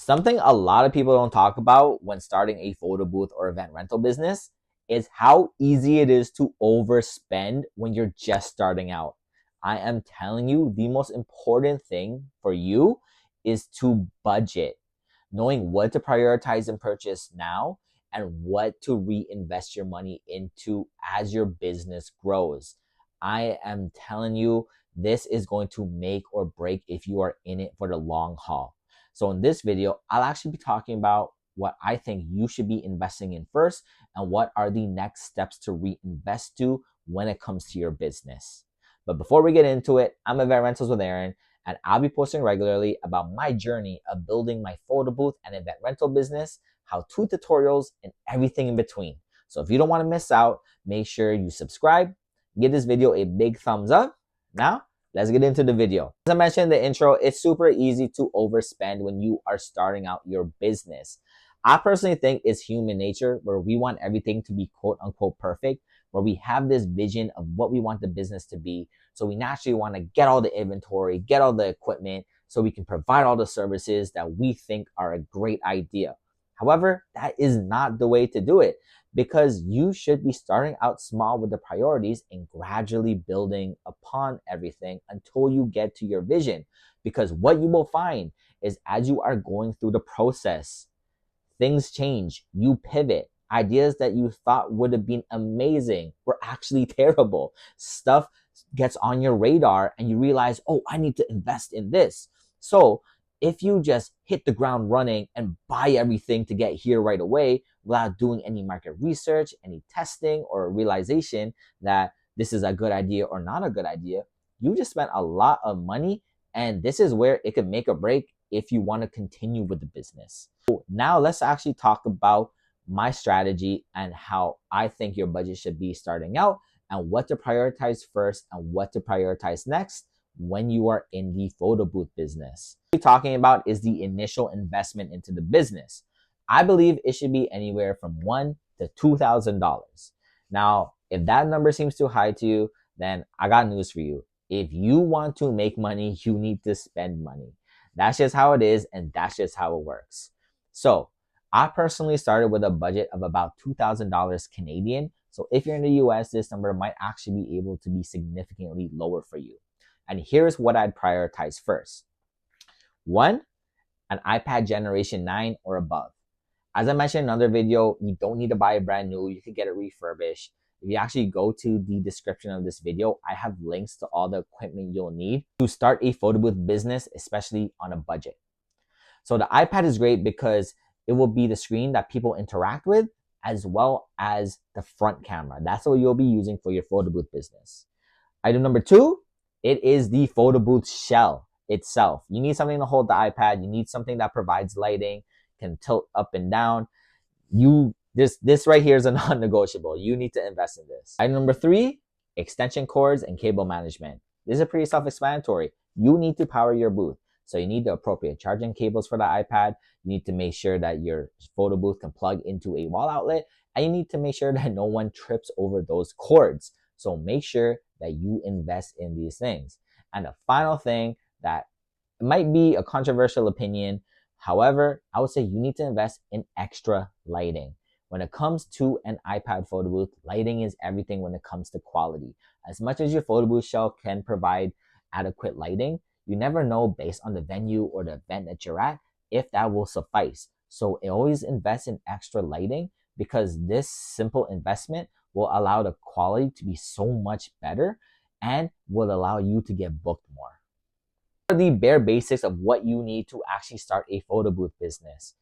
Something a lot of people don't talk about when starting a photo booth or event rental business is how easy it is to overspend when you're just starting out. I am telling you, the most important thing for you is to budget, knowing what to prioritize and purchase now and what to reinvest your money into as your business grows. I am telling you, this is going to make or break if you are in it for the long haul. So in this video, I'll actually be talking about what I think you should be investing in first and what are the next steps to reinvest to when it comes to your business. But before we get into it, I'm Event Rentals with Aaron, and I'll be posting regularly about my journey of building my photo booth and event rental business, how-to tutorials, and everything in between. So if you don't want to miss out, make sure you subscribe, give this video a big thumbs up. Now, let's get into the video. As I mentioned in the intro, it's super easy to overspend when you are starting out your business. I personally think it's human nature where we want everything to be quote unquote perfect, where we have this vision of what we want the business to be. So we naturally want to get all the inventory, get all the equipment, so we can provide all the services that we think are a great idea. However, that is not the way to do it, because you should be starting out small with the priorities and gradually building upon everything until you get to your vision. Because what you will find is as you are going through the process, things change, you pivot. Ideas that you thought would have been amazing were actually terrible. Stuff gets on your radar and you realize, oh, I need to invest in this. So if you just hit the ground running and buy everything to get here right away without doing any market research, any testing, or realization that this is a good idea or not a good idea, you just spent a lot of money, and this is where it could make or break if you want to continue with the business. So now let's actually talk about my strategy and how I think your budget should be starting out and what to prioritize first and what to prioritize next when you are in the photo booth business. What we're talking about is the initial investment into the business. I believe it should be anywhere from $1,000 to $2,000. Now, if that number seems too high to you, then I got news for you. If you want to make money, you need to spend money. That's just how it is, and that's just how it works. So I personally started with a budget of about $2,000 Canadian. So if you're in the US, this number might actually be able to be significantly lower for you. And here's what I'd prioritize first. One, an iPad Generation 9 or above. As I mentioned in another video, you don't need to buy it brand new. You can get it refurbished. If you actually go to the description of this video, I have links to all the equipment you'll need to start a photo booth business, especially on a budget. So the iPad is great because it will be the screen that people interact with as well as the front camera. That's what you'll be using for your photo booth business. Item number two, it is the photo booth shell itself. You need something to hold the iPad. You need something that provides lighting, can tilt up and down. This right here is a non-negotiable. You need to invest in this. Item number three, extension cords and cable management. This is pretty self-explanatory. You need to power your booth. So you need the appropriate charging cables for the iPad. You need to make sure that your photo booth can plug into a wall outlet. And you need to make sure that no one trips over those cords. So make sure that you invest in these things. And the final thing that might be a controversial opinion, however, I would say you need to invest in extra lighting. When it comes to an iPad photo booth, lighting is everything when it comes to quality. As much as your photo booth shell can provide adequate lighting, you never know based on the venue or the event that you're at if that will suffice. So always invest in extra lighting, because this simple investment will allow the quality to be so much better and will allow you to get booked more. The bare basics of what you need to actually start a photo booth business.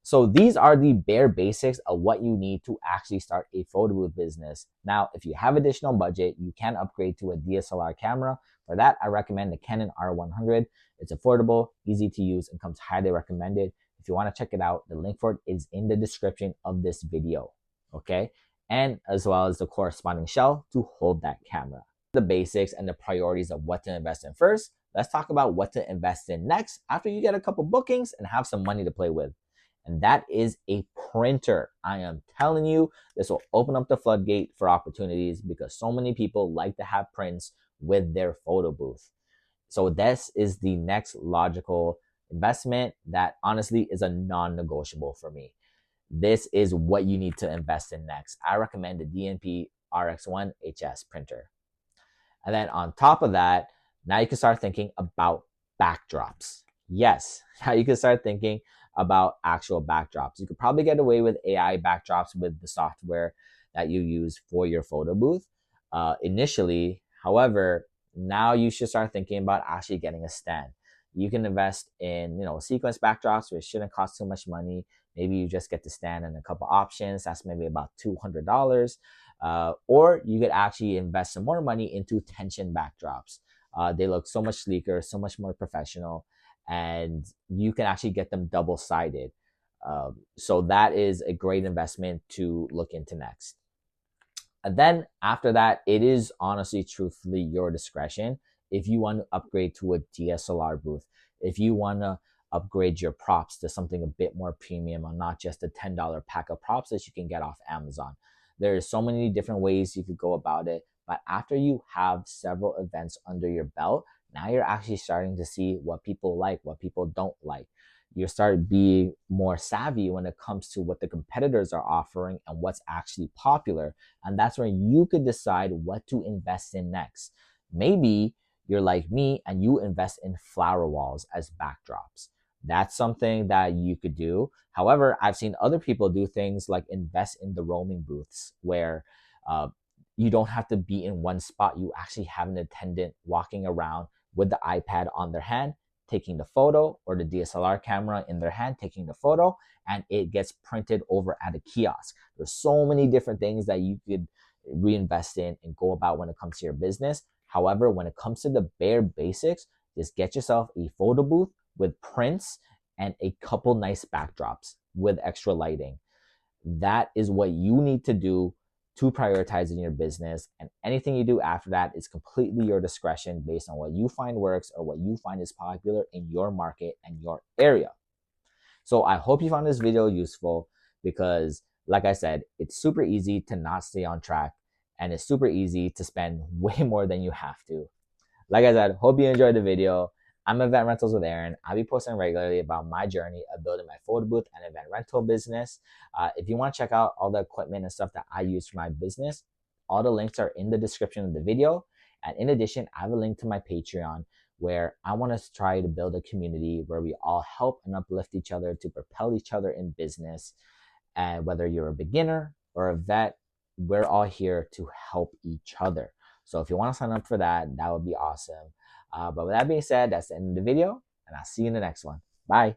So these are the bare basics of what you need to actually start a photo booth business. Now, if you have additional budget, you can upgrade to a DSLR camera. For that, I recommend the Canon R100. It's affordable, easy to use, and comes highly recommended. If you want to check it out, the link for it is in the description of this video, okay? And as well as the corresponding shell to hold that camera. The basics and the priorities of what to invest in first. Let's talk about what to invest in next after you get a couple bookings and have some money to play with. And that is a printer. I am telling you, this will open up the floodgate for opportunities because so many people like to have prints with their photo booth. So this is the next logical investment that honestly is a non-negotiable for me. This is what you need to invest in next. I recommend the DNP RX1 HS printer. And then on top of that, now you can start thinking about backdrops. Yes, now you can start thinking about actual backdrops. You could probably get away with AI backdrops with the software that you use for your photo booth initially. However, now you should start thinking about actually getting a stand. You can invest in, sequence backdrops, which shouldn't cost too much money. Maybe you just get the stand and a couple options. That's maybe about $200. Or you could actually invest some more money into tension backdrops. They look so much sleeker, so much more professional, and you can actually get them double sided. So that is a great investment to look into next. And then after that, it is honestly, truthfully, your discretion if you want to upgrade to a DSLR booth, if you want to upgrade your props to something a bit more premium and not just a $10 pack of props that you can get off Amazon. There's so many different ways you could go about it. But after you have several events under your belt, now you're actually starting to see what people like, what people don't like. You start being more savvy when it comes to what the competitors are offering and what's actually popular. And that's where you could decide what to invest in next. Maybe you're like me and you invest in flower walls as backdrops. That's something that you could do. However, I've seen other people do things like invest in the roaming booths where uh, you don't have to be in one spot. You actually have an attendant walking around with the iPad on their hand, taking the photo, or the DSLR camera in their hand, taking the photo, and it gets printed over at a kiosk. There's so many different things that you could reinvest in and go about when it comes to your business. However, when it comes to the bare basics, just get yourself a photo booth with prints and a couple nice backdrops with extra lighting. That is what you need to do to prioritize in your business. And anything you do after that is completely your discretion based on what you find works or what you find is popular in your market and your area. So I hope you found this video useful because, like I said, it's super easy to not stay on track and it's super easy to spend way more than you have to. Like I said, hope you enjoyed the video. I'm Event Rentals with Aaron. I'll be posting regularly about my journey of building my photo booth and event rental business. If you want to check out all the equipment and stuff that I use for my business, all the links are in the description of the video. And in addition, I have a link to my Patreon where I want to try to build a community where we all help and uplift each other to propel each other in business. And whether you're a beginner or a vet, we're all here to help each other. So if you want to sign up for that, that would be awesome. But with that being said, that's the end of the video, and I'll see you in the next one. Bye.